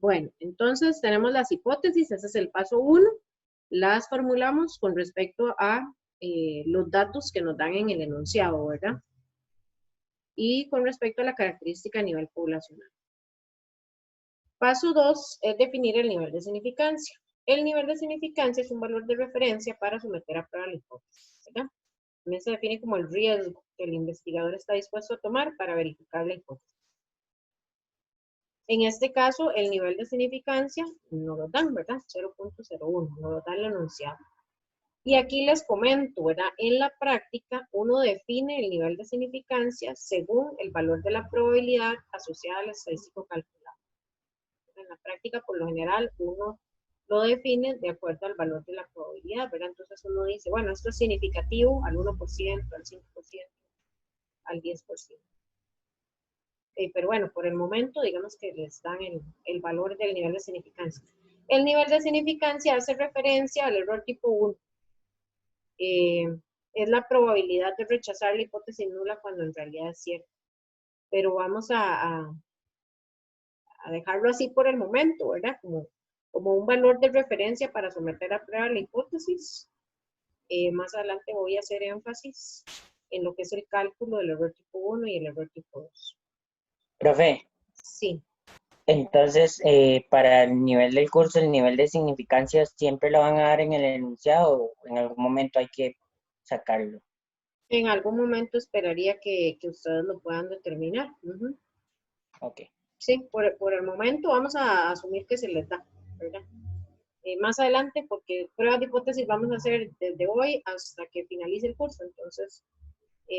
Bueno, entonces tenemos las hipótesis, ese es el paso 1. Las formulamos con respecto a los datos que nos dan en el enunciado, ¿verdad? Y con respecto a la característica a nivel poblacional. Paso 2 es definir el nivel de significancia. El nivel de significancia es un valor de referencia para someter a prueba la hipótesis, ¿verdad? También se define como el riesgo que el investigador está dispuesto a tomar para verificar la hipótesis. En este caso, el nivel de significancia no lo dan, ¿verdad? 0.01, no lo da el enunciado. Y aquí les comento, ¿verdad? En la práctica, uno define el nivel de significancia según el valor de la probabilidad asociada al estadístico calculado. En la práctica, por lo general, uno lo define de acuerdo al valor de la probabilidad, ¿verdad? Entonces uno dice, bueno, esto es significativo al 1%, al 5%, al 10%. Pero bueno, por el momento, digamos que les dan el valor del nivel de significancia. El nivel de significancia hace referencia al error tipo 1. Es la probabilidad de rechazar la hipótesis nula cuando en realidad es cierta. Pero vamos a dejarlo así por el momento, ¿verdad? Como un valor de referencia para someter a prueba la hipótesis. Más adelante voy a hacer énfasis en lo que es el cálculo del error tipo 1 y el error tipo 2. Profe, Sí. entonces para el nivel del curso, el nivel de significancia siempre lo van a dar en el enunciado o en algún momento hay que sacarlo. En algún momento esperaría que ustedes lo puedan determinar. Ok. Sí, por el momento vamos a asumir que se les da, ¿verdad? Más adelante, porque pruebas de hipótesis vamos a hacer desde hoy hasta que finalice el curso, entonces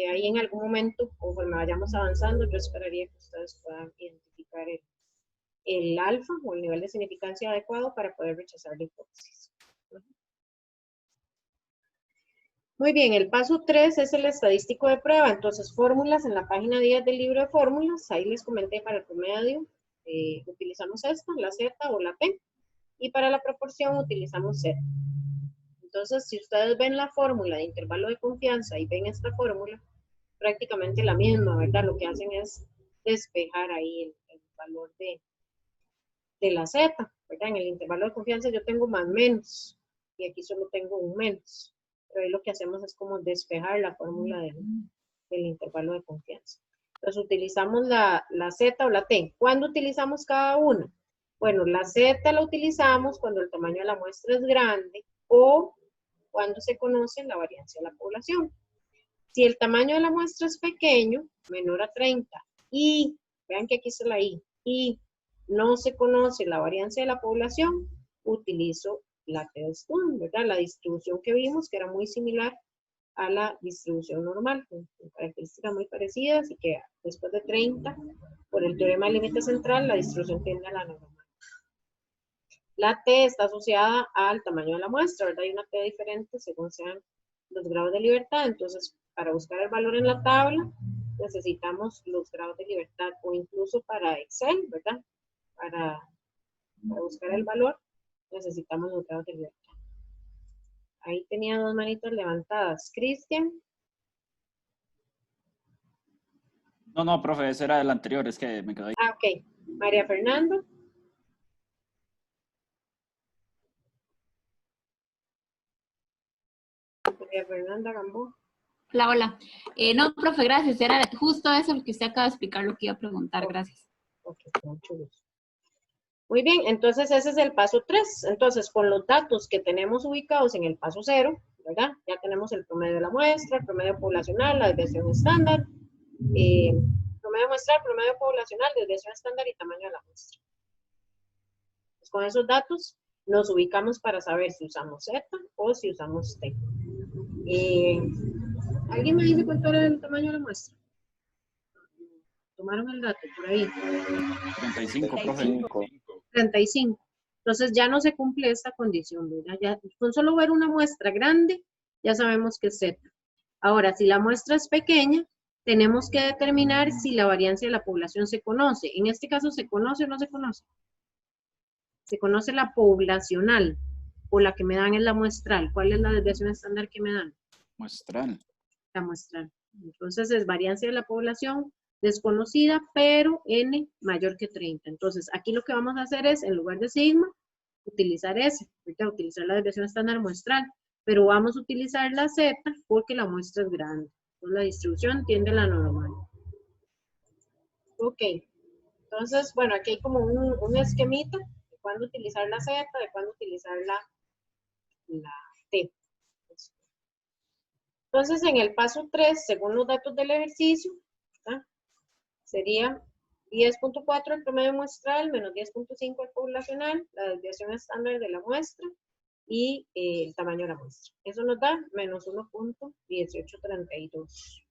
ahí en algún momento, conforme vayamos avanzando, yo esperaría que ustedes puedan identificar el alfa o el nivel de significancia adecuado para poder rechazar la hipótesis. Muy bien, el paso 3 es el estadístico de prueba, entonces fórmulas en la página 10 del libro de fórmulas, ahí les comenté para el promedio, utilizamos esta, la Z o la T, y para la proporción utilizamos Z. Entonces, si ustedes ven la fórmula de intervalo de confianza y ven esta fórmula, prácticamente la misma, ¿verdad? Lo que hacen es despejar ahí el valor de la Z, ¿verdad? En el intervalo de confianza yo tengo más menos, y aquí solo tengo un menos. Pero ahí lo que hacemos es como despejar la fórmula del intervalo de confianza. Entonces utilizamos la Z o la T. ¿Cuándo utilizamos cada una? Bueno, la Z la utilizamos cuando el tamaño de la muestra es grande o cuando se conoce la varianza de la población. Si el tamaño de la muestra es pequeño, menor a 30, y, vean que aquí está la I, y no se conoce la varianza de la población, utilizo la T de Stone, ¿verdad? La distribución que vimos, que era muy similar a la distribución normal, con características muy parecidas, así que después de 30, por el teorema del límite central, la distribución tiende a la normal. La T está asociada al tamaño de la muestra, ¿verdad? Hay una T diferente según sean los grados de libertad, entonces para buscar el valor en la tabla necesitamos los grados de libertad o incluso para Excel, ¿verdad? Para buscar el valor necesitamos los grados de libertad. Ahí tenía dos manitas levantadas. Cristian. No, profe, ese era el anterior, es que me quedé ahí. Ah, ok. María Fernanda. María Fernanda Gambó. Hola. No, profe, gracias. Era justo eso lo que usted acaba de explicar, lo que iba a preguntar. Gracias. Ok, mucho gusto. Muy bien, entonces ese es el paso 3. Entonces, con los datos que tenemos ubicados en el paso 0, ¿verdad? Ya tenemos el promedio de la muestra, el promedio poblacional, la desviación estándar, promedio muestral, promedio poblacional, desviación estándar y tamaño de la muestra. Pues con esos datos nos ubicamos para saber si usamos Z o si usamos T. ¿Alguien me dice cuánto era el tamaño de la muestra? Tomaron el dato por ahí. 35, profe. 35. Entonces ya no se cumple esta condición, ¿verdad? Ya, con solo ver una muestra grande, ya sabemos que es Z. Ahora, si la muestra es pequeña, tenemos que determinar si la varianza de la población se conoce. En este caso, ¿se conoce o no se conoce? Se conoce la poblacional, o la que me dan es la muestral. ¿Cuál es la desviación estándar que me dan? Muestral. La muestral. Entonces es varianza de la población desconocida, pero n mayor que 30. Entonces, aquí lo que vamos a hacer es, en lugar de sigma, utilizar S, ahorita utilizar la desviación estándar muestral, pero vamos a utilizar la Z porque la muestra es grande. Entonces, la distribución tiende a la normal. Ok, entonces, bueno, aquí hay como un esquemita de cuándo utilizar la Z, de cuándo utilizar la T. Entonces, en el paso 3, según los datos del ejercicio, ¿verdad? Sería 10.4 el promedio muestral, menos 10.5 el poblacional, la desviación estándar de la muestra y el tamaño de la muestra. Eso nos da menos 1.1832.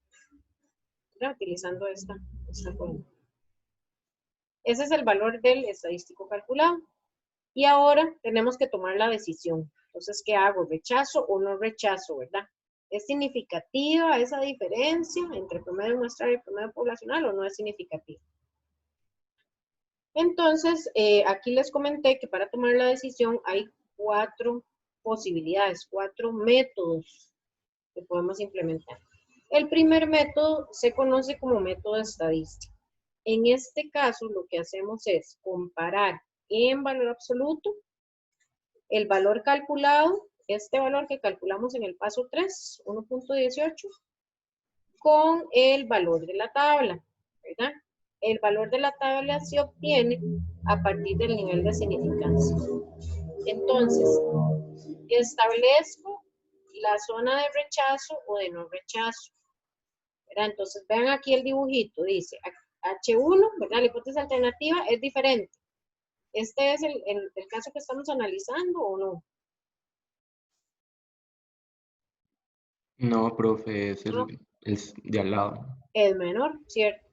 Utilizando esta fórmula. Ese es el valor del estadístico calculado. Y ahora tenemos que tomar la decisión. Entonces, ¿qué hago? ¿Rechazo o no rechazo, verdad? ¿Es significativa esa diferencia entre el promedio muestral y el promedio poblacional o no es significativa? Entonces, aquí les comenté que para tomar la decisión hay 4 posibilidades, 4 métodos que podemos implementar. El primer método se conoce como método estadístico. En este caso, lo que hacemos es comparar en valor absoluto el valor calculado, este valor que calculamos en el paso 3, 1.18, con el valor de la tabla, ¿verdad? El valor de la tabla se obtiene a partir del nivel de significancia. Entonces, establezco la zona de rechazo o de no rechazo, ¿verdad? Entonces, vean aquí el dibujito, dice H1, ¿verdad? La hipótesis alternativa es diferente. ¿Este es el caso que estamos analizando o no? No, profe, es No. el de al lado. Es menor, ¿cierto?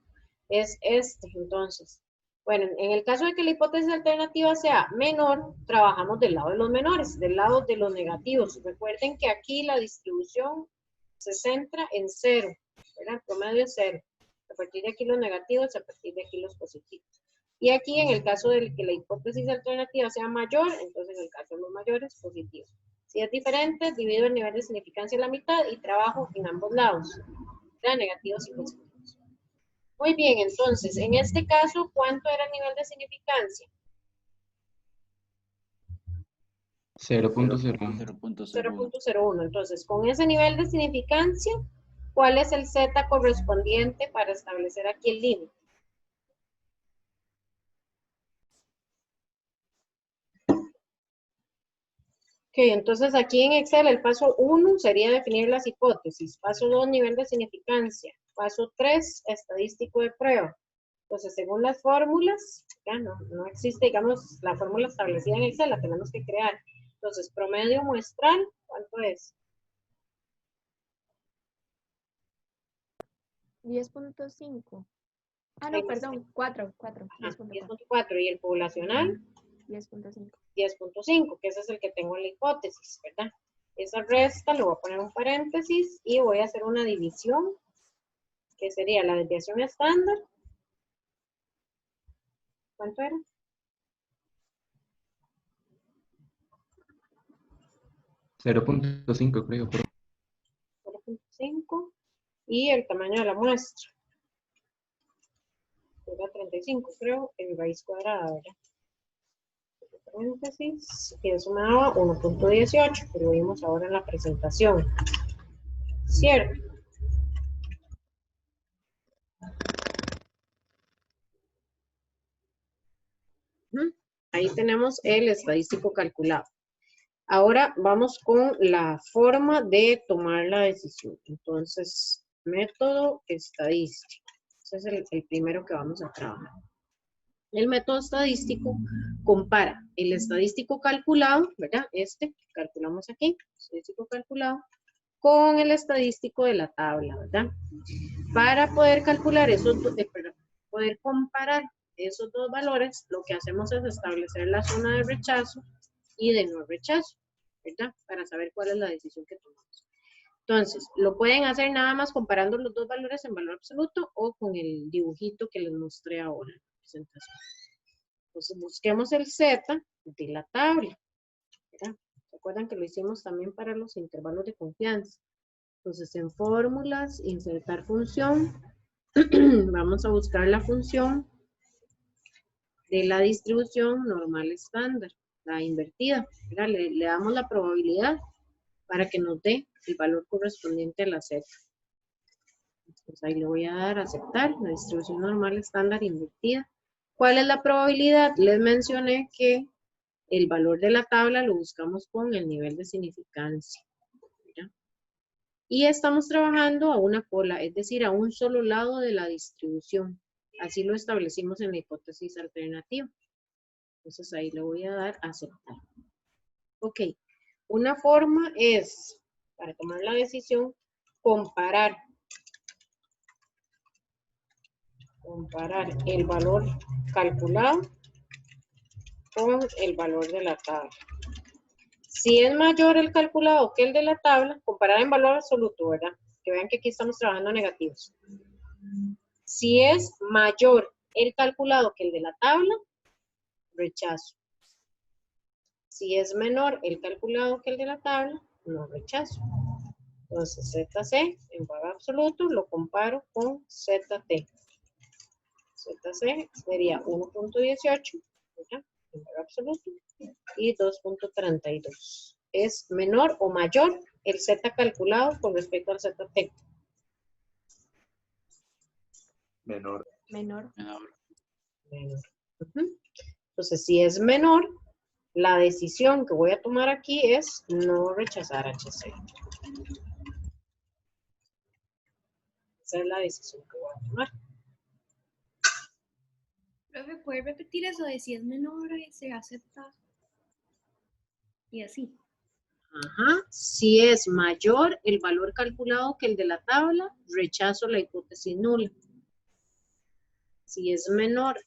Es este, entonces. Bueno, en el caso de que la hipótesis alternativa sea menor, trabajamos del lado de los menores, del lado de los negativos. Recuerden que aquí la distribución se centra en 0, ¿verdad? El promedio es 0. A partir de aquí los negativos, a partir de aquí los positivos. Y aquí, en el caso de que la hipótesis alternativa sea mayor, entonces en el caso de los mayores, positivo. Si es diferente, divido el nivel de significancia a la mitad y trabajo en ambos lados, ¿verdad? Negativos y positivos. Muy bien, entonces, en este caso, ¿cuánto era el nivel de significancia? 0.01. 0.01. Entonces, con ese nivel de significancia, ¿cuál es el Z correspondiente para establecer aquí el límite? Ok, entonces aquí en Excel el paso 1 sería definir las hipótesis. Paso 2, nivel de significancia. Paso 3, estadístico de prueba. Entonces, según las fórmulas, ya no existe, digamos, la fórmula establecida en Excel, la tenemos que crear. Entonces, promedio muestral, ¿cuánto es? 10.5. Ah, no, perdón, 4. 10.4. ¿Y el poblacional? 10.5. 10.5, que ese es el que tengo en la hipótesis, ¿verdad? Esa resta le voy a poner un paréntesis y voy a hacer una división, que sería la desviación estándar. ¿Cuánto era? 0.5 creo, pero 0.5 y el tamaño de la muestra. Era 35, creo, en raíz cuadrada, ¿verdad? Paréntesis, y eso me daba 1.18, que lo vimos ahora en la presentación. ¿Cierto? Ahí tenemos el estadístico calculado. Ahora vamos con la forma de tomar la decisión. Entonces, método estadístico. Ese es el primero que vamos a trabajar. El método estadístico compara el estadístico calculado, ¿verdad? Este, calculamos aquí, estadístico calculado, con el estadístico de la tabla, ¿verdad? Para poder calcular poder comparar esos dos valores, lo que hacemos es establecer la zona de rechazo y de no rechazo, ¿verdad? Para saber cuál es la decisión que tomamos. Entonces, lo pueden hacer nada más comparando los dos valores en valor absoluto o con el dibujito que les mostré ahora en la presentación. Entonces, busquemos el Z de la tabla, ¿verdad? Recuerdan que lo hicimos también para los intervalos de confianza. Entonces, en fórmulas, insertar función, vamos a buscar la función de la distribución normal estándar, la invertida. Mira, le damos la probabilidad para que nos dé el valor correspondiente a la z. Entonces ahí le voy a dar a aceptar la distribución normal estándar invertida. ¿Cuál es la probabilidad? Les mencioné que el valor de la tabla lo buscamos con el nivel de significancia. ¿Ya? Y estamos trabajando a una cola, es decir, a un solo lado de la distribución. Así lo establecimos en la hipótesis alternativa. Entonces ahí le voy a dar a aceptar. Ok, una forma es, para tomar la decisión, comparar el valor calculado con el valor de la tabla. Si es mayor el calculado que el de la tabla, comparar en valor absoluto, ¿verdad? Que vean que aquí estamos trabajando negativos. Si es mayor el calculado que el de la tabla, rechazo. Si es menor el calculado que el de la tabla, no rechazo. Entonces, ZC en valor absoluto lo comparo con ZT. ZC sería 1.18, ¿verdad? En valor absoluto, y 2.32. ¿Es menor o mayor el Z calculado con respecto al ZT? Menor. Menor. Menor. Menor. Entonces, si es menor, la decisión que voy a tomar aquí es no rechazar HC. Esa es la decisión que voy a tomar. Profe, ¿puede repetir eso de si es menor se acepta? Y así. Ajá. Si es mayor el valor calculado que el de la tabla, rechazo la hipótesis nula. Si es menor,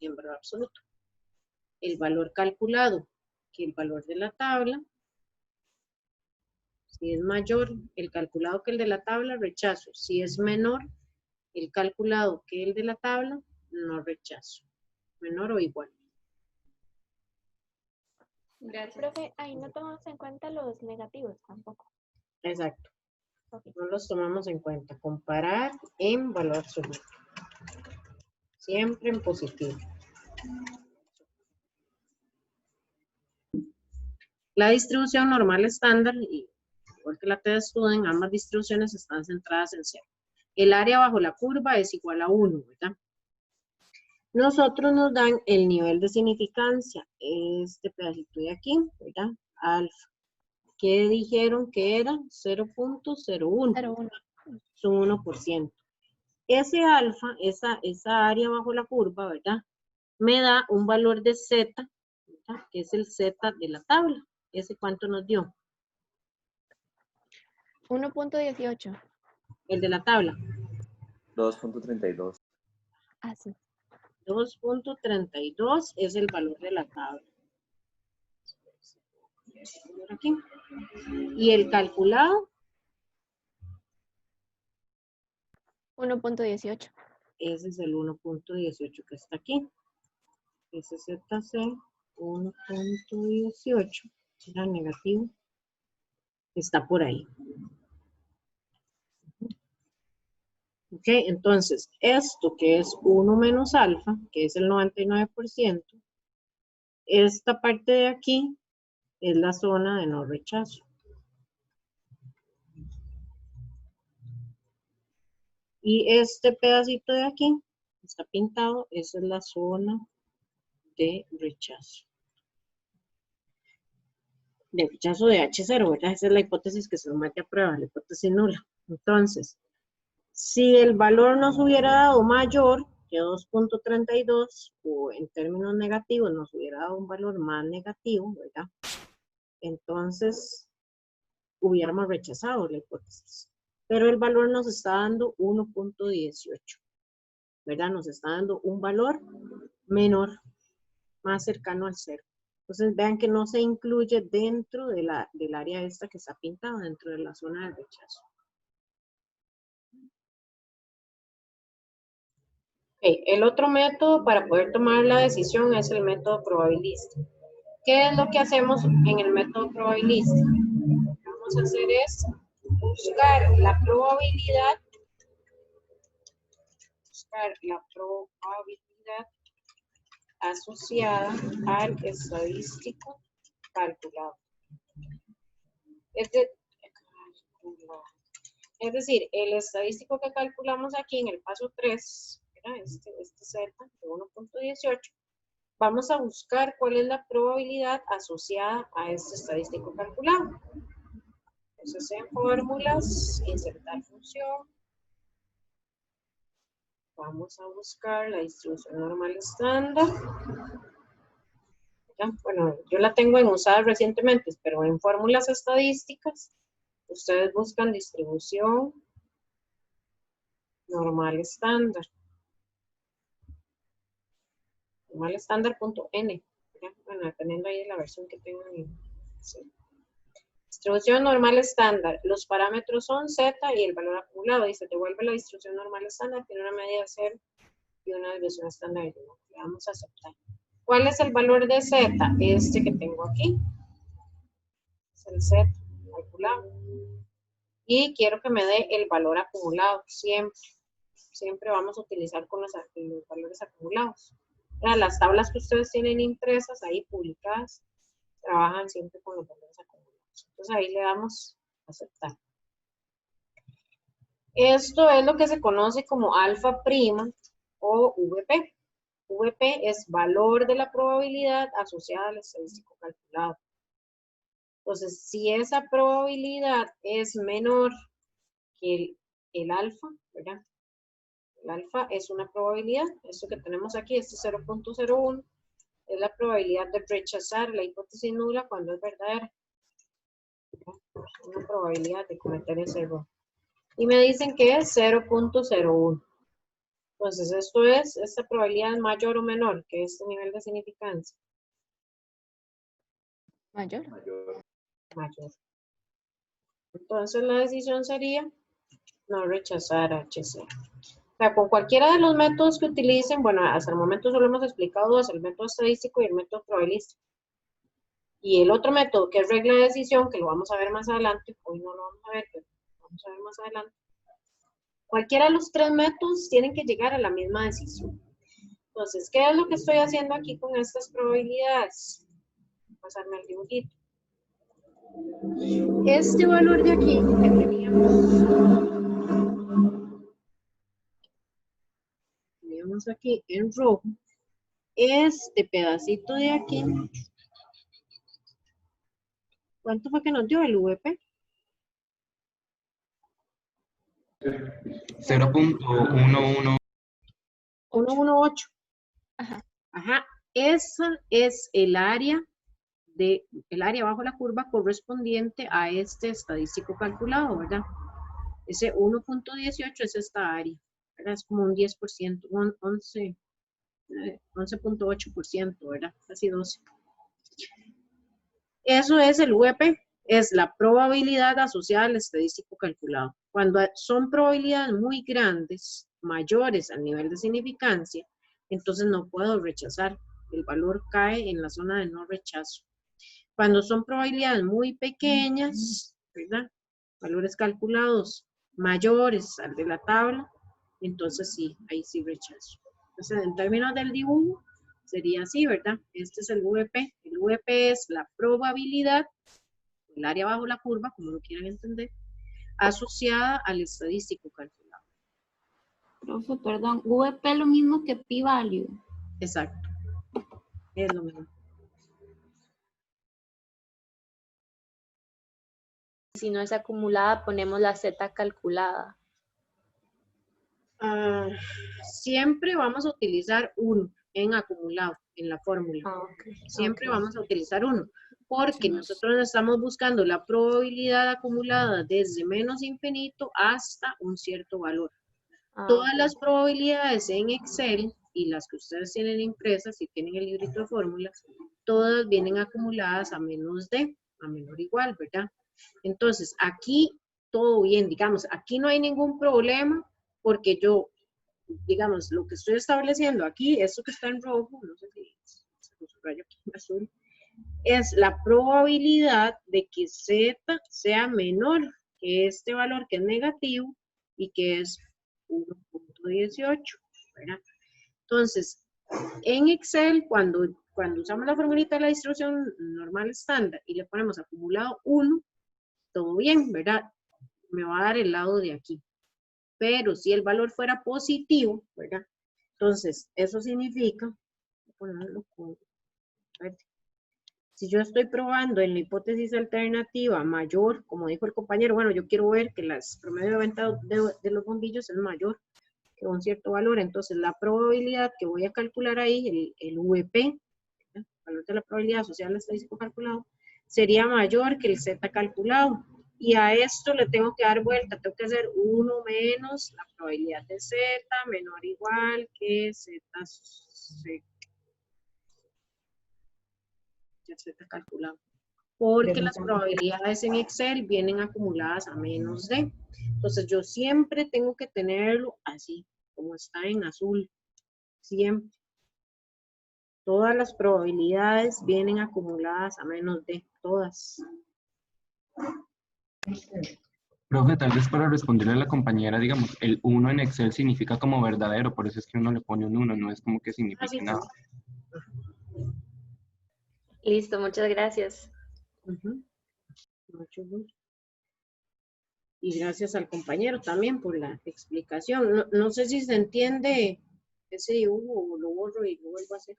en valor absoluto, el valor calculado que el valor de la tabla, si es mayor el calculado que el de la tabla, rechazo. Si es menor el calculado que el de la tabla, no rechazo. Menor o igual. Gracias. Profe, ahí no tomamos en cuenta los negativos tampoco. Exacto. Ok. No los tomamos en cuenta. Comparar en valor absoluto. Siempre en positivo. La distribución normal estándar, igual que la T-Student, ambas distribuciones están centradas en cero. El área bajo la curva es igual a 1, ¿verdad? Nosotros nos dan el nivel de significancia, este pedacito de aquí, ¿verdad? Alfa. ¿Qué dijeron que era? 0.01. 0,1. Es un 1%. Ese alfa, esa área bajo la curva, ¿verdad? Me da un valor de Z, ¿verdad? Que es el Z de la tabla. ¿Ese cuánto nos dio? 1.18. El de la tabla. 2.32. Ah, sí. 2.32 es el valor de la tabla. Aquí. Y el calculado, 1.18. ese es el 1.18 que está aquí. Ese ZC 1.18, era negativo, está por ahí. Ok, entonces, esto que es 1 menos alfa, que es el 99%, esta parte de aquí es la zona de no rechazo. Y este pedacito de aquí, está pintado, esa es la zona de rechazo. De rechazo de H0, ¿verdad? Esa es la hipótesis que se somete a prueba, la hipótesis nula. Entonces, si el valor nos hubiera dado mayor que 2.32, o en términos negativos nos hubiera dado un valor más negativo, ¿verdad? Entonces, hubiéramos rechazado la hipótesis. Pero el valor nos está dando 1.18, ¿verdad? Nos está dando un valor menor, más cercano al cero. Entonces, vean que no se incluye dentro de del área esta que está pintada, dentro de la zona de rechazo. Okay. El otro método para poder tomar la decisión es el método probabilístico. ¿Qué es lo que hacemos en el método probabilístico? Lo que vamos a hacer es buscar la probabilidad buscar la probabilidad asociada al estadístico calculado. Es decir, el estadístico que calculamos aquí en el paso 3, este Z de 1.18, vamos a buscar cuál es la probabilidad asociada a este estadístico calculado. Entonces, en fórmulas, insertar función. Vamos a buscar la distribución normal estándar. Ya, bueno, yo la tengo en usada recientemente, pero en fórmulas estadísticas, ustedes buscan distribución normal estándar. Normal estándar.n. Bueno, dependiendo ahí de la versión que tengan. Sí. Distribución normal estándar. Los parámetros son Z y el valor acumulado. Dice, devuelve la distribución normal estándar, tiene una medida de 0 y una desviación estándar de 1. Le vamos a aceptar. ¿Cuál es el valor de Z? Este que tengo aquí. Es el Z calculado. Y quiero que me dé el valor acumulado, siempre. Siempre vamos a utilizar con los valores acumulados. Las tablas que ustedes tienen impresas, ahí publicadas, trabajan siempre con los valores acumulados. Entonces ahí le damos a aceptar. Esto es lo que se conoce como alfa prima o VP. VP es valor de la probabilidad asociada al estadístico calculado. Entonces, si esa probabilidad es menor que el alfa, ¿verdad? El alfa es una probabilidad, esto que tenemos aquí, este 0.01, es la probabilidad de rechazar la hipótesis nula cuando es verdadera. Una probabilidad de cometer ese error. Y me dicen que es 0.01. Entonces, esta probabilidad es mayor o menor que este nivel de significancia. Mayor. Mayor. Entonces, la decisión sería no rechazar HC. O sea, con cualquiera de los métodos que utilicen, bueno, hasta el momento solo hemos explicado dos, el método estadístico y el método probabilístico. Y el otro método, que es regla de decisión, que lo vamos a ver más adelante, hoy no lo vamos a ver, pero lo vamos a ver más adelante. Cualquiera de los tres métodos tienen que llegar a la misma decisión. Entonces, ¿qué es lo que estoy haciendo aquí con estas probabilidades? Voy a pasarme al dibujito. Este valor de aquí que teníamos aquí en rojo, este pedacito de aquí, ¿cuánto fue que nos dio el VP? 0.11. 118. Ajá. Ajá. Esa es el área bajo la curva correspondiente a este estadístico calculado, ¿verdad? Ese 1.18 es esta área, ¿verdad? Es como un 10%, 11.8%, ¿verdad? Casi 12. Eso es el VP, es la probabilidad asociada al estadístico calculado. Cuando son probabilidades muy grandes, mayores al nivel de significancia, entonces no puedo rechazar. El valor cae en la zona de no rechazo. Cuando son probabilidades muy pequeñas, ¿verdad? Valores calculados mayores al de la tabla, entonces sí, ahí sí rechazo. Entonces, en términos del dibujo, sería así, ¿verdad? Este es el VP. El VP es la probabilidad, el área bajo la curva, como lo quieran entender, asociada al estadístico calculado. Profe, perdón, VP es lo mismo que p-value. Exacto. Es lo mismo. Si no es acumulada, ponemos la Z calculada. Siempre vamos a utilizar 1 en acumulado, en la fórmula. Siempre vamos a utilizar 1, porque nosotros estamos buscando la probabilidad acumulada desde menos infinito hasta un cierto valor. Todas las probabilidades en Excel y las que ustedes tienen impresas, si tienen el librito de fórmulas, todas vienen acumuladas a menos de, a menor o igual, ¿verdad? Entonces, aquí todo bien, digamos, aquí no hay ningún problema porque yo, digamos, lo que estoy estableciendo aquí, esto que está en rojo, no sé si se lo subrayo aquí en azul, es la probabilidad de que Z sea menor que este valor que es negativo y que es 1.18. ¿verdad? Entonces, en Excel, cuando usamos la formulita de la distribución normal estándar y le ponemos acumulado 1, todo bien, ¿verdad? Me va a dar el lado de aquí. Pero si el valor fuera positivo, ¿verdad? Entonces, eso significa, voy a ponerlo con verde. Si yo estoy probando en la hipótesis alternativa mayor, como dijo el compañero, bueno, yo quiero ver que las promedio de venta de los bombillos es mayor que un cierto valor, entonces la probabilidad que voy a calcular ahí, el VP, el valor de la probabilidad asociada al estadístico calculado, sería mayor que el Z calculado. Y a esto le tengo que dar vuelta, tengo que hacer 1 menos la probabilidad de Z menor o igual que Z calculado. Porque las probabilidades en Excel vienen acumuladas a menos de. Entonces yo siempre tengo que tenerlo así, como está en azul. Siempre. Todas las probabilidades vienen acumuladas a menos de, todas. Profe, tal vez para responderle a la compañera, digamos, el 1 en Excel significa como verdadero, por eso es que uno le pone un 1, no es como que signifique nada. Listo, muchas gracias. Mucho gusto. Y gracias al compañero también por la explicación. No sé si se entiende ese dibujo o lo borro y lo vuelvo a hacer.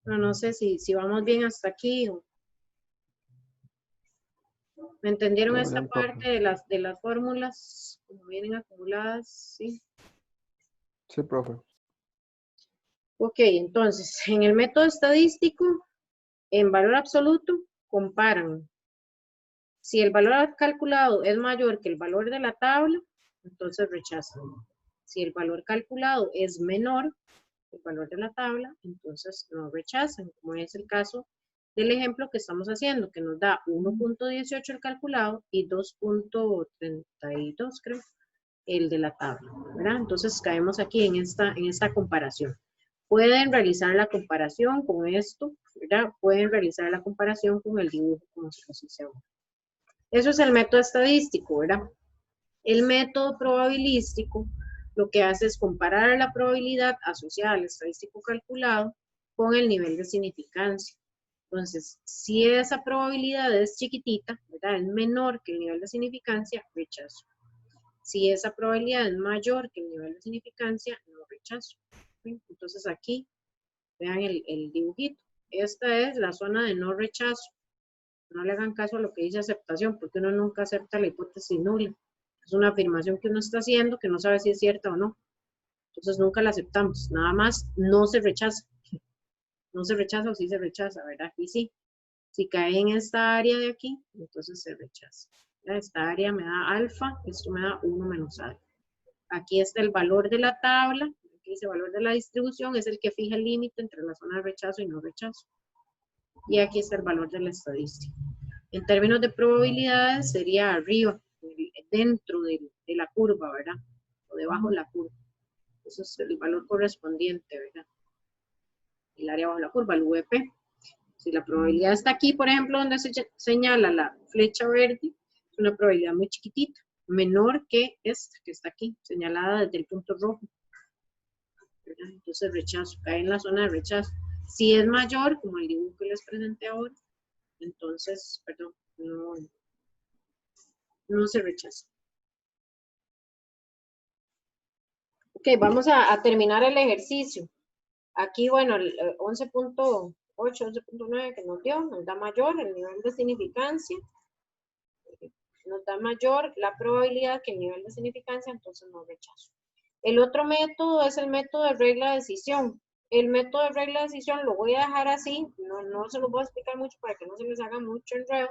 No sé si vamos bien hasta aquí. ¿Me entendieron esta parte de las fórmulas? Como vienen acumuladas, ¿sí? Sí, profe. Ok, entonces, en el método estadístico, en valor absoluto, comparan. Si el valor calculado es mayor que el valor de la tabla, entonces rechazan. Si el valor calculado es menor que el valor de la tabla, entonces no rechazan, como es el caso del ejemplo que estamos haciendo, que nos da 1.18 el calculado y 2.32, creo, el de la tabla, ¿verdad? Entonces caemos aquí en esta comparación. Pueden realizar la comparación con esto, ¿verdad? Pueden realizar la comparación con el dibujo como se los hice ahora. Eso es el método estadístico, ¿verdad? El método probabilístico lo que hace es comparar la probabilidad asociada al estadístico calculado con el nivel de significancia. Entonces, si esa probabilidad es chiquitita, ¿verdad? Es menor que el nivel de significancia, rechazo. Si esa probabilidad es mayor que el nivel de significancia, no rechazo. ¿Sí? Entonces aquí, vean el dibujito. Esta es la zona de no rechazo. No le hagan caso a lo que dice aceptación, porque uno nunca acepta la hipótesis nula. Es una afirmación que uno está haciendo que no sabe si es cierta o no. Entonces nunca la aceptamos. Nada más no se rechaza. No se rechaza o sí se rechaza, ¿verdad? Aquí sí. Si cae en esta área de aquí, entonces se rechaza. Esta área me da alfa, esto me da 1 menos alfa. Aquí está el valor de la tabla, aquí dice valor de la distribución, es el que fija el límite entre la zona de rechazo y no rechazo. Y aquí está el valor de la estadística. En términos de probabilidades sería arriba, dentro de la curva, ¿verdad? O debajo de la curva. Eso es el valor correspondiente, ¿verdad? El área bajo la curva, el VP. Si la probabilidad está aquí, por ejemplo, donde se señala la flecha verde, es una probabilidad muy chiquitita, menor que esta que está aquí, señalada desde el punto rojo. ¿Verdad? Entonces rechazo, cae en la zona de rechazo. Si es mayor, como el dibujo que les presenté ahora, entonces, perdón, no se rechaza. Ok, vamos a terminar el ejercicio. Aquí, bueno, el 11.8, 11.9 que nos dio, nos da mayor el nivel de significancia. Nos da mayor la probabilidad que el nivel de significancia, entonces no rechazo. El otro método es el método de regla de decisión. El método de regla de decisión lo voy a dejar así, no se lo voy a explicar mucho para que no se les haga mucho enredo,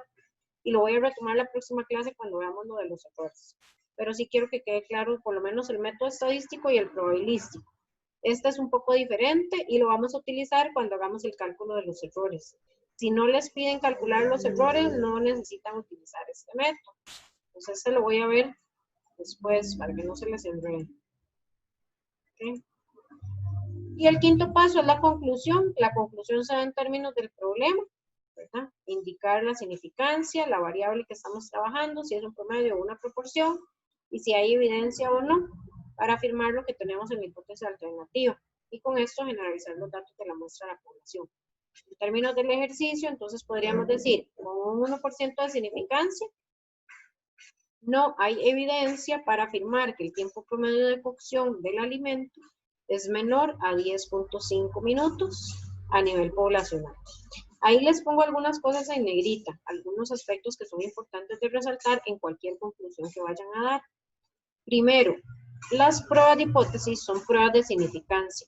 y lo voy a retomar la próxima clase cuando veamos lo de los errores. Pero sí quiero que quede claro por lo menos el método estadístico y el probabilístico. Este es un poco diferente y lo vamos a utilizar cuando hagamos el cálculo de los errores. Si no les piden calcular los errores, no necesitan utilizar este método. Entonces este lo voy a ver después para que no se les enrede. ¿Okay? Y el quinto paso es la conclusión. La conclusión se da en términos del problema, ¿verdad? Indicar la significancia, la variable que estamos trabajando, si es un promedio o una proporción, y si hay evidencia o no. para afirmar lo que tenemos en la hipótesis alternativa y con esto generalizar los datos de la muestra de la población. En términos del ejercicio, entonces podríamos decir, con un 1% de significancia, no hay evidencia para afirmar que el tiempo promedio de cocción del alimento es menor a 10.5 minutos a nivel poblacional. Ahí les pongo algunas cosas en negrita, algunos aspectos que son importantes de resaltar en cualquier conclusión que vayan a dar. Primero, las pruebas de hipótesis son pruebas de significancia.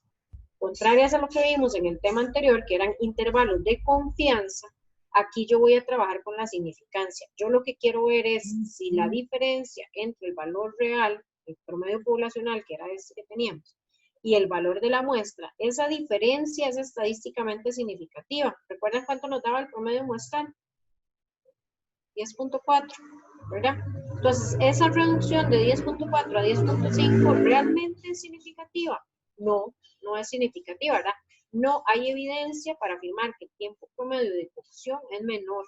Contrarias a lo que vimos en el tema anterior, que eran intervalos de confianza, aquí yo voy a trabajar con la significancia. Yo lo que quiero ver es si la diferencia entre el valor real, el promedio poblacional, que era este que teníamos, y el valor de la muestra, esa diferencia es estadísticamente significativa. ¿Recuerdan cuánto nos daba el promedio muestral? 10.4, ¿verdad? Entonces, esa reducción de 10.4 a 10.5 ¿realmente es significativa? No, no es significativa, ¿verdad? No hay evidencia para afirmar que el tiempo promedio de cocción es menor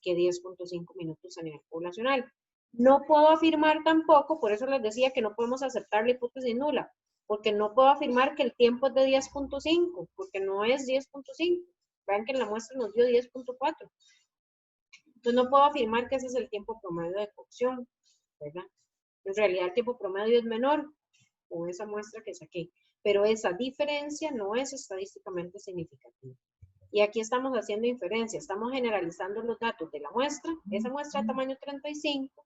que 10.5 minutos a nivel poblacional. No puedo afirmar tampoco, por eso les decía que no podemos aceptar la hipótesis nula, porque no puedo afirmar que el tiempo es de 10.5, porque no es 10.5. Vean que en la muestra nos dio 10.4. Entonces no puedo afirmar que ese es el tiempo promedio de cocción, ¿verdad? En realidad el tiempo promedio es menor con esa muestra que saqué, pero esa diferencia no es estadísticamente significativa. Y aquí estamos haciendo inferencia, estamos generalizando los datos de la muestra, esa muestra de tamaño 35,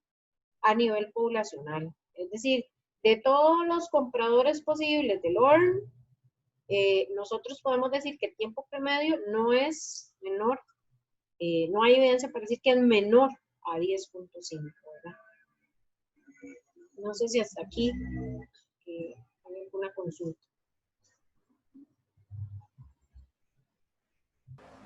a nivel poblacional. Es decir, de todos los compradores posibles del ORN, nosotros podemos decir que el tiempo promedio no es menor, no hay evidencia para decir que es menor a 10.5, ¿verdad? No sé si hasta aquí hay alguna consulta.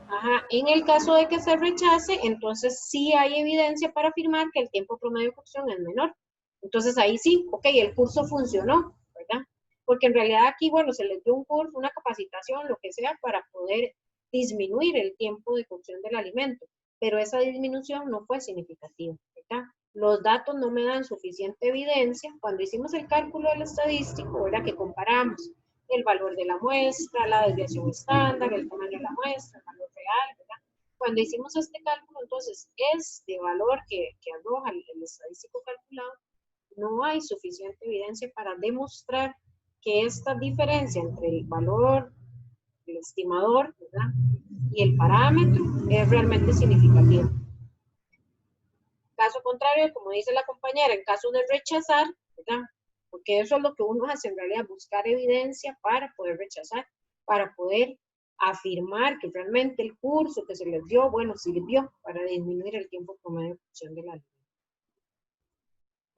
Ajá, en el caso de que se rechace, entonces sí hay evidencia para afirmar que el tiempo promedio de cocción es menor. Entonces ahí sí, ok, el curso funcionó, ¿verdad? Porque en realidad aquí, bueno, se les dio un curso, una capacitación, lo que sea, para poder disminuir el tiempo de cocción del alimento, pero esa disminución no fue significativa, ¿verdad? Los datos no me dan suficiente evidencia. Cuando hicimos el cálculo del estadístico, ¿verdad? Que comparamos el valor de la muestra, la desviación estándar, el tamaño de la muestra, el valor real, ¿verdad? Cuando hicimos este cálculo, entonces, este valor que arroja el estadístico calculado, no hay suficiente evidencia para demostrar que esta diferencia entre el valor, el estimador, ¿verdad? Y el parámetro es realmente significativa. Caso contrario, como dice la compañera, en caso de rechazar, ¿verdad? Porque eso es lo que uno hace en realidad, buscar evidencia para poder rechazar, para poder afirmar que realmente el curso que se les dio, bueno, sirvió para disminuir el tiempo promedio de cocción del alimento.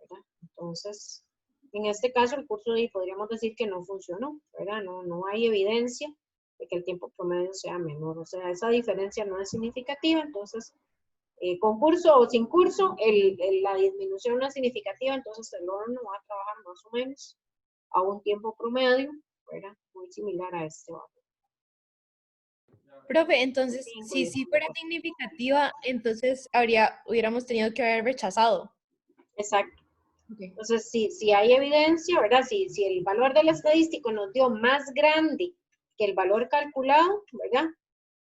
¿Verdad? Entonces, en este caso el curso podríamos decir que no funcionó, ¿verdad? No hay evidencia de que el tiempo promedio sea menor, o sea, esa diferencia no es significativa, entonces, con curso o sin curso, la disminución no es significativa, entonces el horno va a trabajar más o menos a un tiempo promedio, ¿verdad? Muy similar a este valor. Profe, entonces, si sí fuera significativa, entonces hubiéramos tenido que haber rechazado. Exacto. Entonces, si hay evidencia, ¿verdad? Si el valor del estadístico nos dio más grande que el valor calculado, ¿verdad?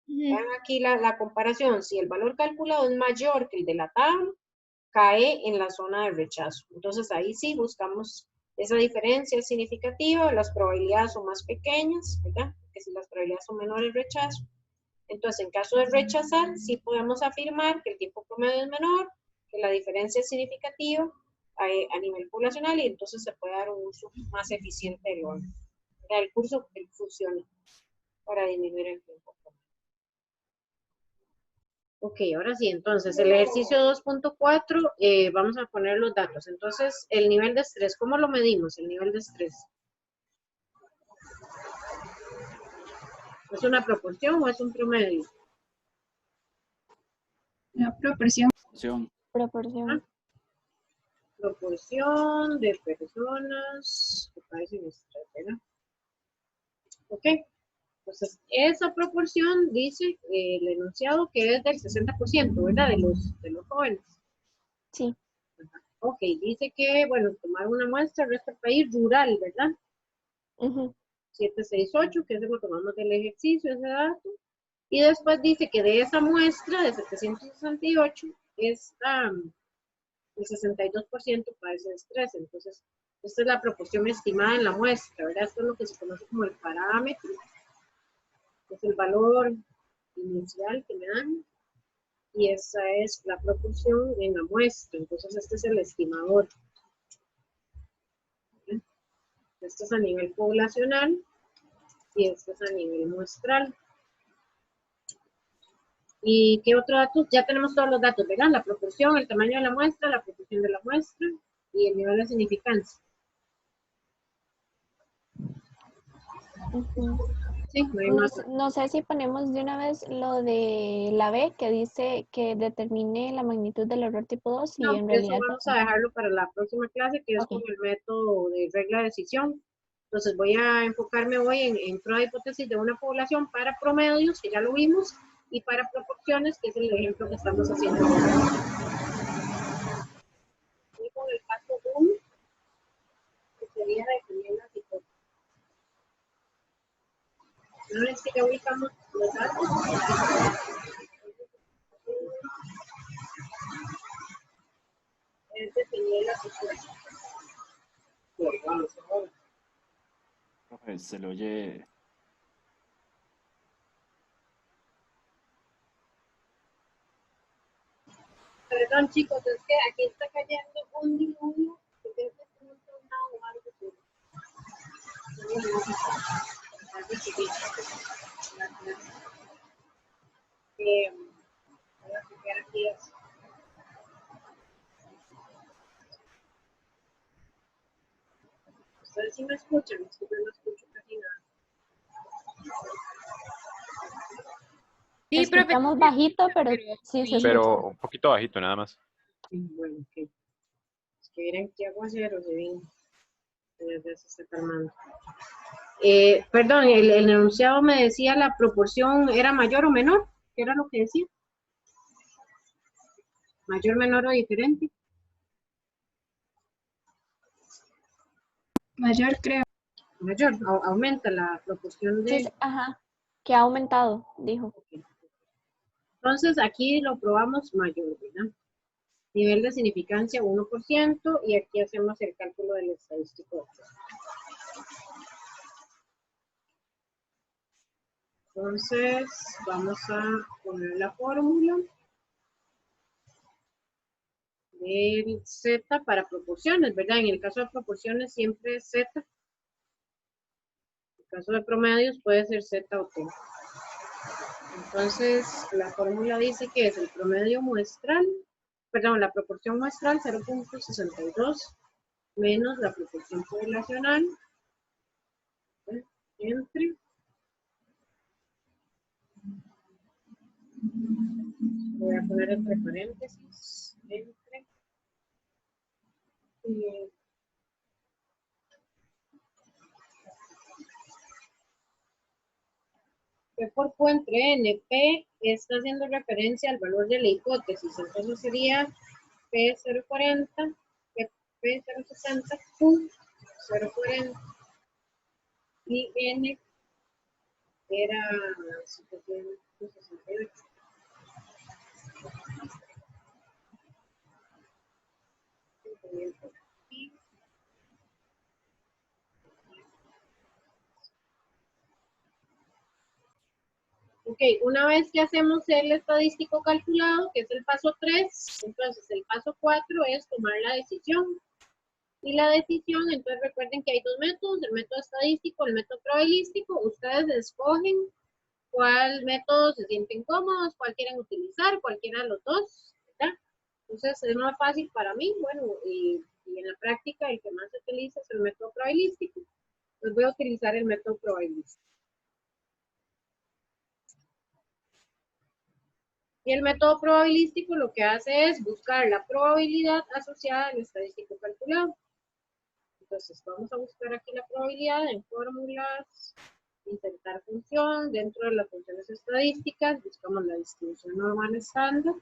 Vean aquí la comparación. Si el valor calculado es mayor que el de la tabla, cae en la zona de rechazo. Entonces, ahí sí buscamos esa diferencia es significativa, las probabilidades son más pequeñas, ¿verdad? Porque si las probabilidades son menores, rechazo. Entonces, en caso de rechazar, sí podemos afirmar que el tiempo promedio es menor, que la diferencia es significativa a nivel poblacional y entonces se puede dar un uso más eficiente del orden. El curso funciona para disminuir el tiempo promedio. Ok, ahora sí, entonces el ejercicio 2.4, vamos a poner los datos. Entonces, el nivel de estrés, ¿cómo lo medimos? El nivel de estrés. ¿Es una proporción o es un promedio? Una proporción. Proporción. Proporción de personas que padecen estrés, ¿verdad? Ok, entonces esa proporción dice el enunciado que es del 60%, ¿verdad? De los jóvenes. Sí. Ok, dice que, bueno, tomar una muestra, resta el país rural, ¿verdad? 768, que ese lo tomamos del ejercicio, ese dato. Y después dice que de esa muestra de 768, el 62% padece estrés. Entonces, esta es la proporción estimada en la muestra, ¿verdad? Esto es lo que se conoce como el parámetro, que es el valor inicial que me dan. Y esa es la proporción en la muestra. Entonces, este es el estimador. Este es a nivel poblacional y este es a nivel muestral. ¿Y qué otro dato? Ya tenemos todos los datos, ¿verdad? La proporción, el tamaño de la muestra, la proporción de la muestra y el nivel de significancia. Sí, no hay más. No sé si ponemos de una vez lo de la B, que dice que determine la magnitud del error tipo 2 y No, en eso realidad... vamos a dejarlo para la próxima clase, que es con el método de regla de decisión. Entonces voy a enfocarme hoy en prueba de hipótesis de una población para promedios, que ya lo vimos, y para proporciones, que es el ejemplo que estamos haciendo. Y con el paso 1, que sería definir las hipótesis. Una vez que ya ubicamos los datos, es definir las hipótesis. Profe, se le oye. Perdón, chicos, es que aquí está cayendo un diluvio. Creo que es un tornado o algo así. Voy a copiar aquí eso. Ustedes sí me escuchan, es que yo no escucho casi nada. Sí, Escuchamos bajito, pero sí se escucha. Pero un poquito bajito nada más. Bueno, ok. Es que miren qué aguacero se viene. Ya se está calmando. Perdón, el enunciado me decía la proporción era mayor o menor. ¿Qué era lo que decía? Mayor, menor o diferente. Mayor, creo. Mayor, aumenta la proporción de... Sí, ajá, que ha aumentado, dijo. Entonces, aquí lo probamos mayor, ¿verdad? Nivel de significancia 1%, y aquí hacemos el cálculo del estadístico. Entonces, vamos a poner la fórmula del Z para proporciones, ¿verdad? En el caso de proporciones siempre es Z. En el caso de promedios puede ser Z o T. Entonces, la fórmula dice que es el promedio muestral, perdón, la proporción muestral 0.62 menos la proporción poblacional entre voy a poner entre paréntesis entre P por Q entre N. P está haciendo referencia al valor de la hipótesis, entonces sería P040, P060, Q 040 y N era 768. Ok, una vez que hacemos el estadístico calculado, que es el paso 3, entonces el paso 4 es tomar la decisión. Y la decisión, entonces recuerden que hay dos métodos, el método estadístico, el método probabilístico. Ustedes escogen cuál método se sienten cómodos, cuál quieren utilizar, cualquiera de los dos, ¿verdad? Entonces es más fácil para mí, bueno, y en la práctica el que más se utiliza es el método probabilístico. Pues voy a utilizar el método probabilístico. Y el método probabilístico lo que hace es buscar la probabilidad asociada al estadístico calculado. Entonces vamos a buscar aquí la probabilidad en fórmulas, intentar función, dentro de las funciones estadísticas, buscamos la distribución normal estándar.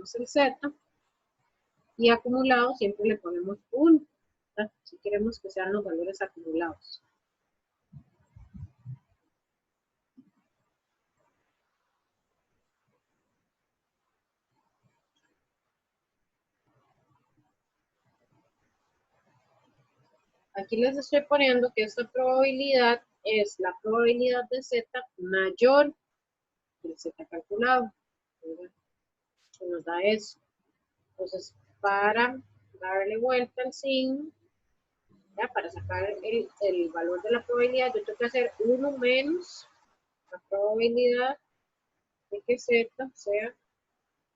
ponemos el Z, y acumulado siempre le ponemos 1, ¿verdad? Si queremos que sean los valores acumulados. Aquí les estoy poniendo que esta probabilidad es la probabilidad de Z mayor que el Z calculado, ¿verdad? Que nos da eso. Entonces, para darle vuelta al signo, ¿ya? Para sacar el valor de la probabilidad, yo tengo que hacer 1 menos la probabilidad de que Z sea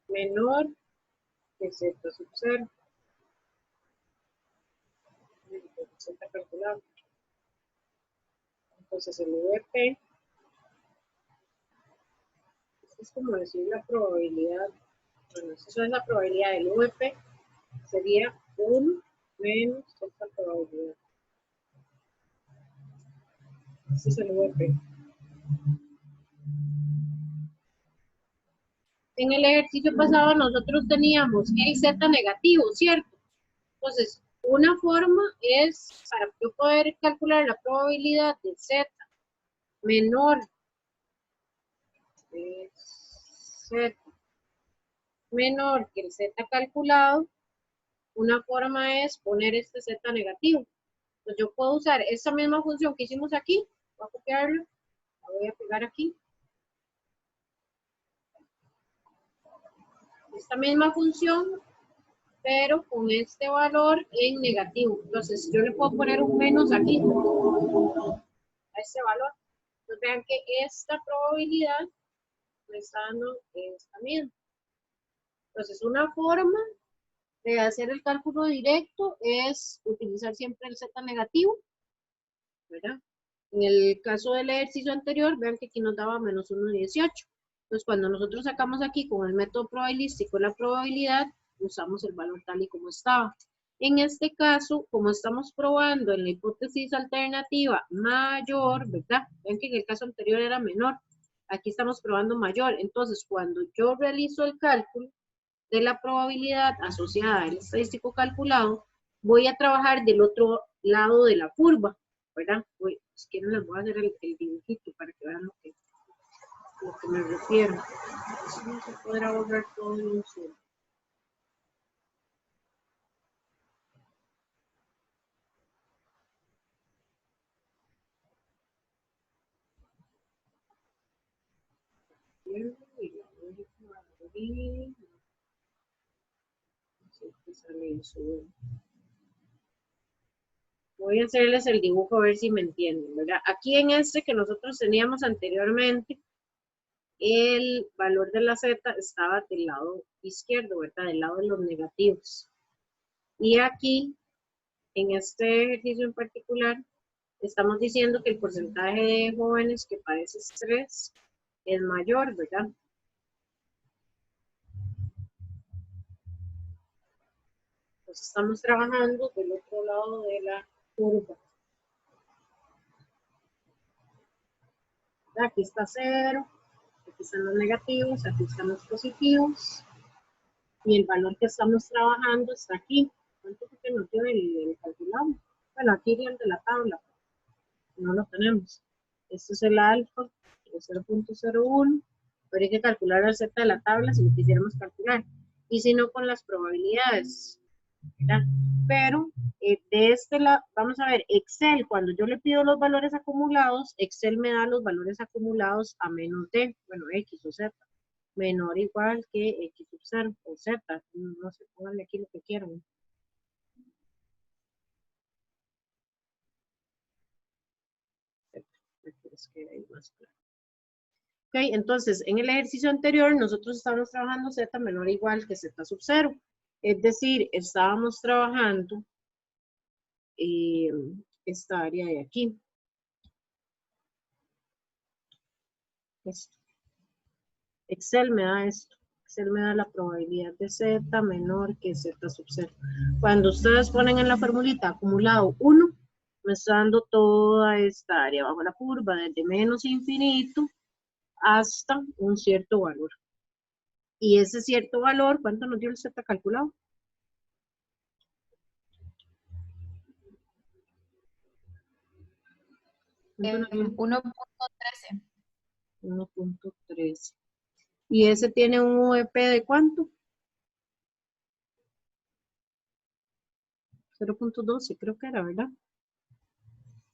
menor que Z sub 0. Z calculado. Entonces el VP es como decir la probabilidad, bueno, eso es la probabilidad del VP, sería 1 menos esta probabilidad. Ese es el VP. En el ejercicio pasado nosotros teníamos el Z negativo, ¿cierto? Entonces, una forma es, para yo poder calcular la probabilidad de Z menor que Z menor que el Z calculado, una forma es poner este Z negativo. Entonces yo puedo usar esta misma función que hicimos aquí, voy a copiarla, la voy a pegar aquí. Esta misma función, pero con este valor en negativo. Entonces yo le puedo poner un menos aquí, a este valor. Entonces vean que esta probabilidad me está dando esta misma. Entonces una forma de hacer el cálculo directo es utilizar siempre el Z negativo, ¿verdad? En el caso del ejercicio anterior, vean que aquí nos daba menos 1,18. Entonces, cuando nosotros sacamos aquí con el método probabilístico la probabilidad, usamos el valor tal y como estaba. En este caso, como estamos probando en la hipótesis alternativa mayor, ¿verdad? Vean que en el caso anterior era menor. Aquí estamos probando mayor. Entonces, cuando yo realizo el cálculo de la probabilidad asociada al estadístico calculado, voy a trabajar del otro lado de la curva, ¿verdad? Si quieren les voy a hacer el dibujito para que vean lo que me refiero. Así no se podrá borrar todo en un solo. Voy a hacerles el dibujo a ver si me entienden, ¿verdad? Aquí en este que nosotros teníamos anteriormente, el valor de la Z estaba del lado izquierdo, ¿verdad? Del lado de los negativos. Y aquí, en este ejercicio en particular, estamos diciendo que el porcentaje de jóvenes que padece estrés es mayor, ¿verdad? Entonces estamos trabajando del otro lado de la curva. Aquí está 0, aquí están los negativos, aquí están los positivos. Y el valor que estamos trabajando está aquí. ¿Cuánto es que nos dio el calculado? Bueno, aquí el de la tabla. No lo tenemos. Este es el alfa, de 0.01. Habría que calcular el Z de la tabla si lo quisiéramos calcular. Y si no, con las probabilidades, ¿verdad? Pero de este lado, vamos a ver, Excel, cuando yo le pido los valores acumulados, Excel me da los valores acumulados a menos de, bueno, X o Z, menor o igual que X sub 0 o Z, no sé, pónganle aquí lo que quieran. Ok, entonces en el ejercicio anterior nosotros estábamos trabajando Z menor o igual que Z sub 0. Es decir, estábamos trabajando esta área de aquí. Esto. Excel me da esto. Excel me da la probabilidad de Z menor que Z sub 0. Cuando ustedes ponen en la formulita acumulado 1, me está dando toda esta área bajo la curva, desde menos infinito hasta un cierto valor. Y ese cierto valor, ¿cuánto nos dio el Z calculado? ¿Cuánto nos dio? 1.13. 1.13. ¿Y ese tiene un VP de cuánto? 0.12 creo que era, ¿verdad?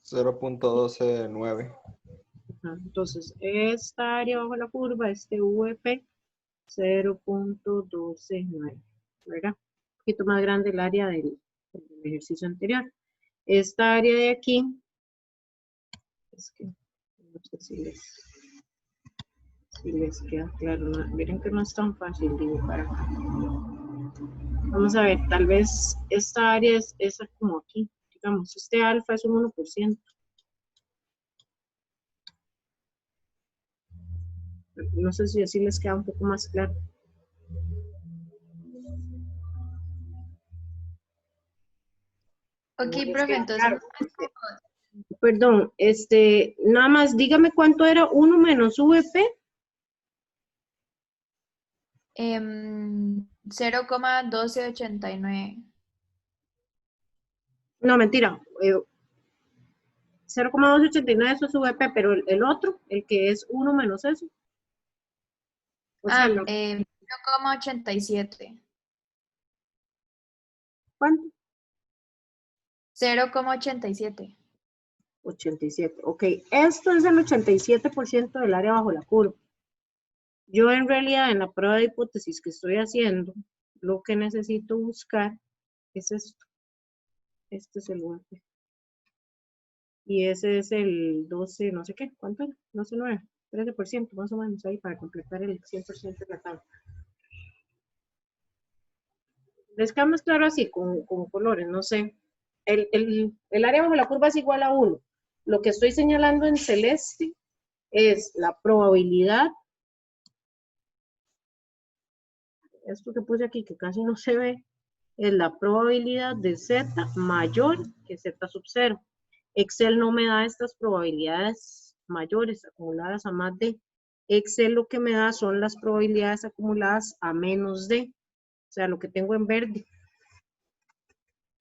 0.129. Ajá, entonces, esta área bajo la curva, este VP, 0.129, ¿verdad? Un poquito más grande el área del ejercicio anterior. Esta área de aquí, es que no sé si les queda claro. Miren que no es tan fácil dibujar acá. Vamos a ver, tal vez esta área es esa como aquí. Digamos, este alfa es un 1%. No sé si así les queda un poco más claro. Ok, Les profe, queda entonces, claro. Perdón, nada más dígame cuánto era 1 menos VP. 0,1289. No, mentira. 0,289 eso es VP, pero el otro, el que es 1 menos eso. O sea, 0,87. ¿cuánto? 0,87. 87. Ok, esto es el 87% del área bajo la curva. Yo en realidad en la prueba de hipótesis que estoy haciendo, lo que necesito buscar es esto. Este es el VP. Y ese es el 12, no sé qué, ¿cuánto era? 12,9, 13% más o menos ahí para completar el 100% de la tabla. Les queda más claro así, con colores, no sé. El área bajo la curva es igual a 1. Lo que estoy señalando en celeste es la probabilidad. Esto que puse aquí, que casi no se ve, es la probabilidad de Z mayor que Z sub 0. Excel no me da estas probabilidades mayores acumuladas a más de. Excel lo que me da son las probabilidades acumuladas a menos de. O sea, lo que tengo en verde.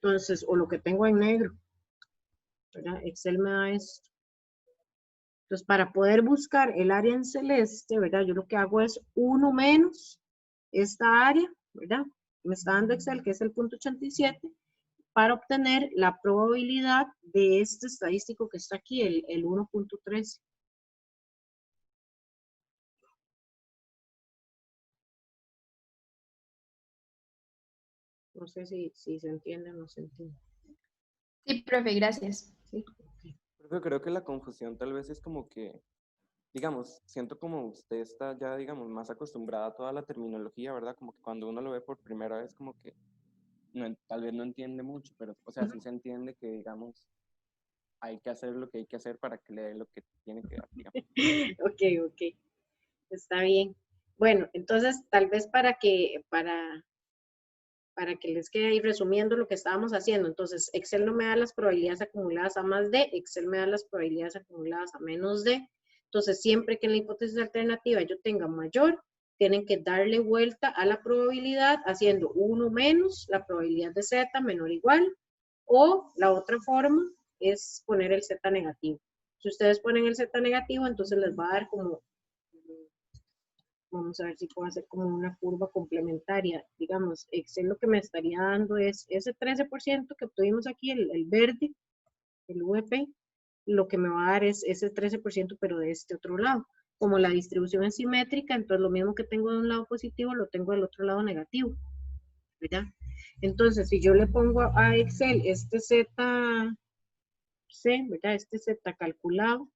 Entonces, o lo que tengo en negro. ¿Verdad? Excel me da esto. Entonces, para poder buscar el área en celeste, ¿verdad? Yo lo que hago es 1 menos esta área, ¿verdad? Me está dando Excel, que es el 0.87, para obtener la probabilidad de este estadístico que está aquí, el 1.13. No sé si se entiende o no se entiende. Sí, profe, gracias. ¿Sí? Profe, creo que la confusión tal vez es como que, digamos, siento como usted está ya, digamos, más acostumbrada a toda la terminología, ¿verdad? Como que cuando uno lo ve por primera vez, como que tal vez no entiende mucho, pero, o sea, sí se entiende que, digamos, hay que hacer lo que hay que hacer para que le dé lo que tiene que dar, digamos. Ok, está bien. Bueno, entonces tal vez para que les quede ahí resumiendo lo que estábamos haciendo. Entonces, Excel no me da las probabilidades acumuladas a más de, Excel me da las probabilidades acumuladas a menos de. Entonces, siempre que en la hipótesis alternativa yo tenga mayor, tienen que darle vuelta a la probabilidad haciendo 1 menos la probabilidad de Z menor o igual, o la otra forma es poner el Z negativo. Si ustedes ponen el Z negativo, entonces les va a dar como, vamos a ver si puedo hacer como una curva complementaria. Digamos, Excel lo que me estaría dando es ese 13% que obtuvimos aquí, el verde, el VP, lo que me va a dar es ese 13%, pero de este otro lado. Como la distribución es simétrica, entonces lo mismo que tengo de un lado positivo, lo tengo del otro lado negativo, ¿verdad? Entonces, si yo le pongo a Excel este Z, ¿verdad? Este Z calculado,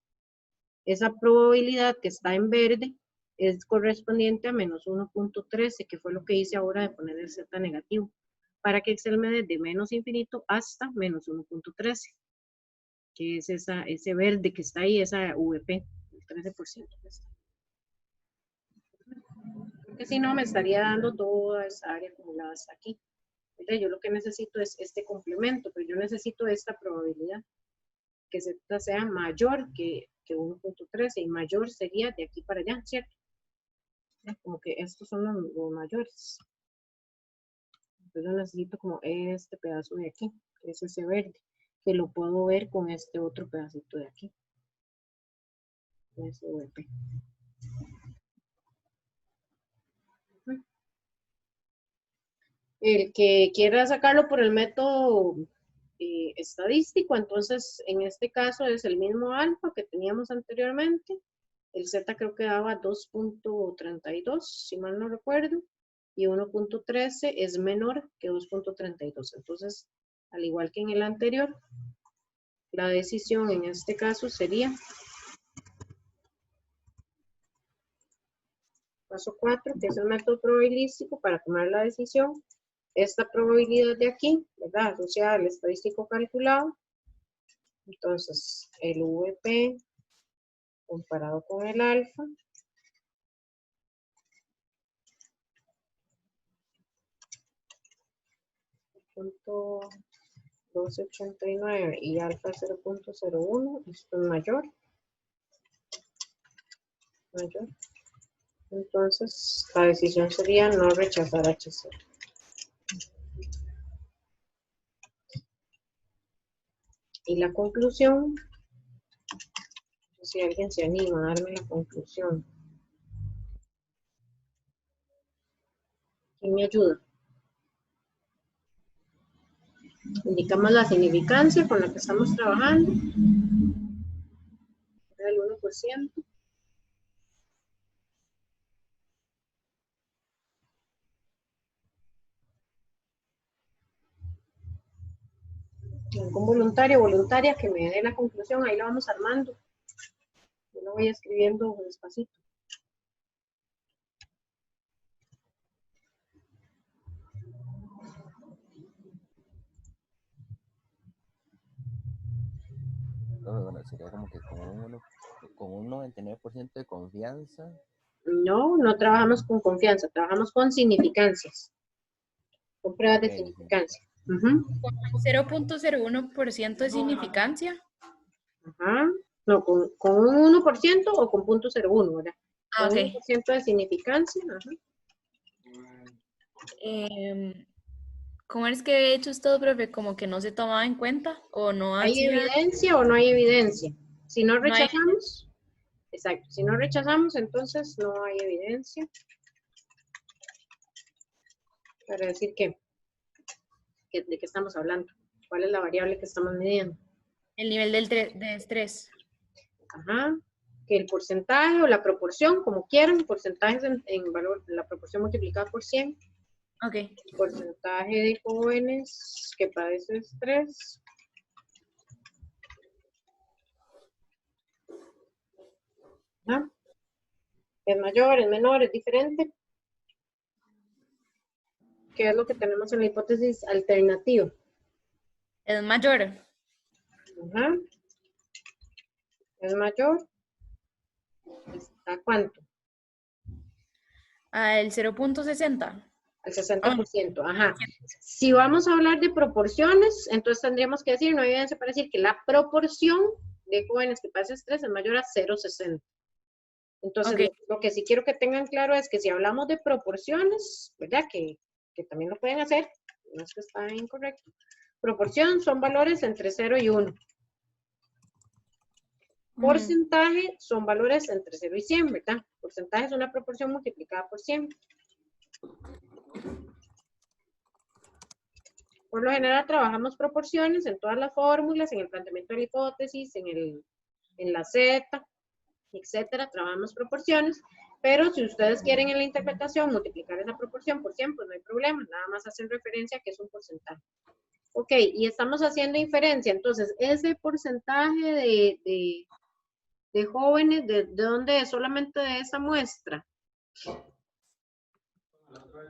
esa probabilidad que está en verde es correspondiente a menos 1.13, que fue lo que hice ahora de poner el Z negativo, para que Excel me dé de menos infinito hasta menos 1.13, que es ese verde que está ahí, esa VP, el 13%. Porque si no, me estaría dando toda esa área acumulada hasta aquí. Entonces, yo lo que necesito es este complemento, pero yo necesito esta probabilidad, que Z sea mayor que 1.13 y mayor sería de aquí para allá, ¿cierto? Como que estos son los mayores. Entonces yo necesito como este pedazo de aquí, que es ese verde, que lo puedo ver con este otro pedacito de aquí. SVP. El que quiera sacarlo por el método estadístico, entonces en este caso es el mismo alfa que teníamos anteriormente. El Z creo que daba 2.32, si mal no recuerdo, y 1.13 es menor que 2.32. Entonces, al igual que en el anterior, la decisión en este caso sería paso 4, que es el método probabilístico para tomar la decisión. Esta probabilidad de aquí, ¿verdad? Asociada al estadístico calculado. Entonces, el VP comparado con el alfa. Punto 1289 y alfa 0.01, esto es mayor. Entonces, la decisión sería no rechazar H0. Y la conclusión, si alguien se anima a darme la conclusión. ¿Quién me ayuda? Indicamos la significancia con la que estamos trabajando. El 1%. Algún voluntario o voluntaria que me dé la conclusión, ahí la vamos armando. Yo lo voy escribiendo despacito. Bueno, sería como que con un 99% de confianza. No, no trabajamos con confianza, trabajamos con significancias. Con pruebas de significancia. Con 0.01% de significancia. Ajá. No, con un 1% o con 0.01, ¿verdad? Ah, con ok. 1% de significancia. Ajá. ¿Cómo es que he hecho esto, profe? ¿Como que no se tomaba en cuenta o no ¿Hay hacía? evidencia o no hay evidencia? Si no No hay- rechazamos, exacto, si no rechazamos, entonces no hay evidencia. Para decir ¿de qué estamos hablando? ¿Cuál es la variable que estamos midiendo? El nivel de estrés. Ajá. Que el porcentaje o la proporción, como quieran, porcentajes en valor, la proporción multiplicada por 100. Ok. Porcentaje de jóvenes que padecen estrés. ¿Ah? Es mayor, es menor, es diferente. ¿Qué es lo que tenemos en la hipótesis alternativa? Es mayor. Ajá. Es mayor. ¿A cuánto? Al 0.60. Al 60%. Ajá. Si vamos a hablar de proporciones, entonces tendríamos que decir, no hay evidencia para decir que la proporción de jóvenes que padecen estrés es mayor a 0.60. Entonces, Ok. lo que sí quiero que tengan claro es que si hablamos de proporciones, ¿verdad? Que también lo pueden hacer, no es que está incorrecto. Proporción son valores entre 0 y 1. Porcentaje son valores entre 0 y 100, ¿verdad? Porcentaje es una proporción multiplicada por 100. Por lo general trabajamos proporciones en todas las fórmulas, en el planteamiento de la hipótesis, en la Z, etcétera, trabajamos proporciones, pero si ustedes quieren en la interpretación multiplicar esa proporción por 100, pues no hay problema, nada más hacen referencia a que es un porcentaje. Ok, y estamos haciendo inferencia, entonces, ese porcentaje de jóvenes, ¿de dónde es? Solamente de esa muestra.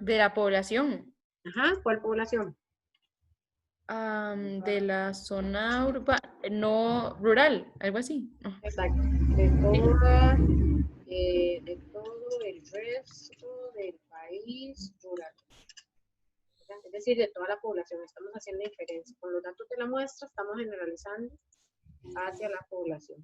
De la población. Ajá, ¿cuál población? De la zona urbana, no rural, algo así. No. Exacto, de todo el resto del país rural. Es decir, de toda la población, estamos haciendo inferencia. Con los datos de la muestra estamos generalizando hacia la población.